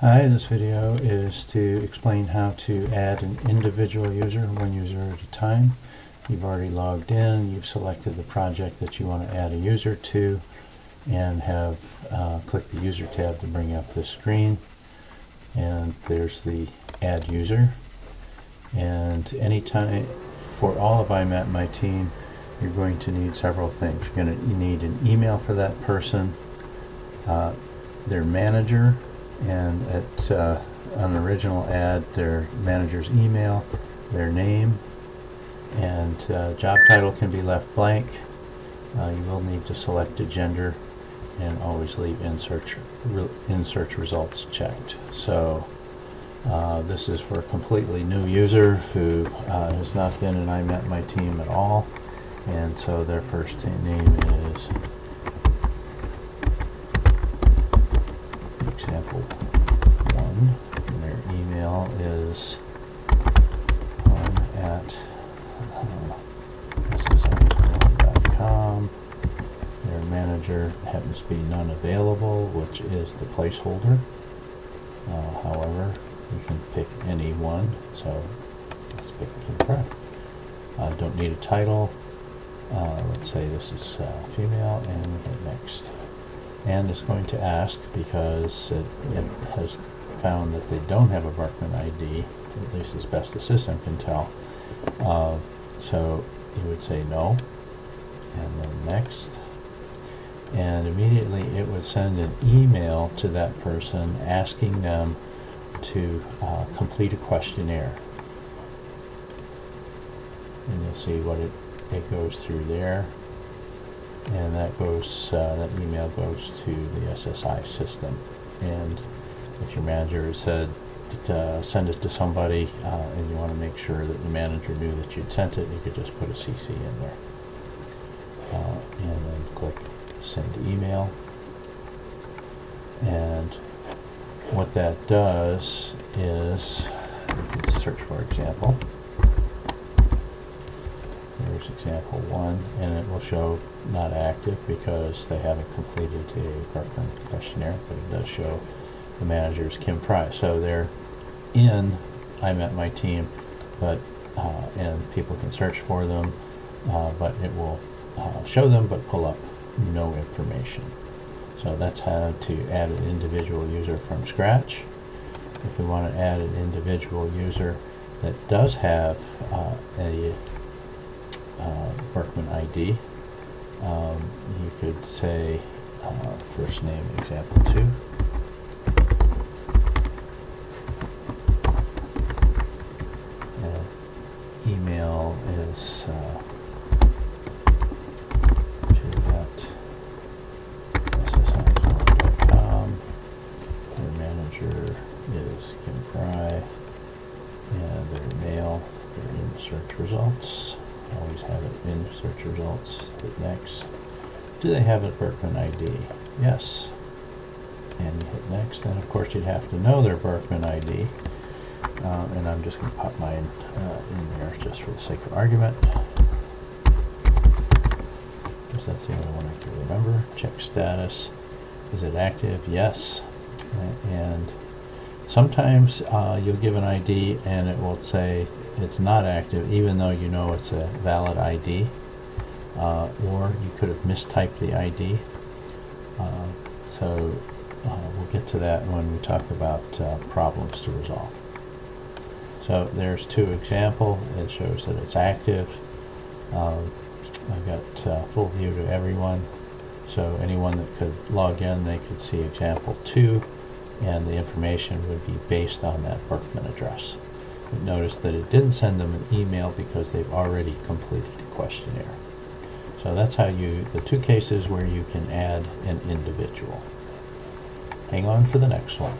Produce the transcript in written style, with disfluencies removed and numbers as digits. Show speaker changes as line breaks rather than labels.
Hi, this video is to explain how to add an individual user, one user at a time. You've already logged in, you've selected the project that you want to add a user to, and have clicked the user tab to bring up this screen. And there's the add user. And anytime, for all of imapMyTeam, you're going to need several things. You're going to need an email for that person, their manager, and on the original ad, their manager's email, their name, and job title can be left blank. You will need to select a gender and always leave in search results checked. So this is for a completely new user who has not been in imapMyTeam at all, and so their first name is example 1, and their email is ssm.com. Their manager happens to be none available, which is the placeholder. However, you can pick any one, so let's pick Kim Fry. Don't need a title. Let's say this is female, and we hit next. And it's going to ask, because it has found that they don't have a Berkman ID, at least as best the system can tell. So you would say no, and then next. And immediately it would send an email to that person asking them to complete a questionnaire. And you'll see what it goes through there. And that goes, that email goes to the SSI system. And if your manager said send it to somebody, and you want to make sure that the manager knew that you'd sent it, you could just put a CC in there. And then click send email. And what that does is, you can search for example. There's example 1, and it will show not active because they haven't completed a Berkman questionnaire, but it does show the manager is Kim Fry. So they're in imapMyTeam, but and people can search for them, but it will show them but pull up no information. So that's how to add an individual user from scratch. If we want to add an individual user that does have a Berkman ID, you could say first name example 2, and email is ssm.com. Their manager is Kim Fry, and their mail, they're in search results. Always have it in search results. Hit next. Do they have a Berkman ID? Yes. And you hit next. And of course you'd have to know their Berkman ID. And I'm just going to pop mine in there just for the sake of argument, because that's the only one I can remember. Check status. Is it active? Yes. And sometimes you'll give an ID and it will say it's not active, even though you know it's a valid ID, or you could have mistyped the ID. So we'll get to that when we talk about problems to resolve. So there's 2 example. It shows that it's active. I've got full view to everyone, so anyone that could log in, they could see example 2, and the information would be based on that Berkman address. But notice that it didn't send them an email because they've already completed a questionnaire. So that's how the 2 cases where you can add an individual. Hang on for the next one.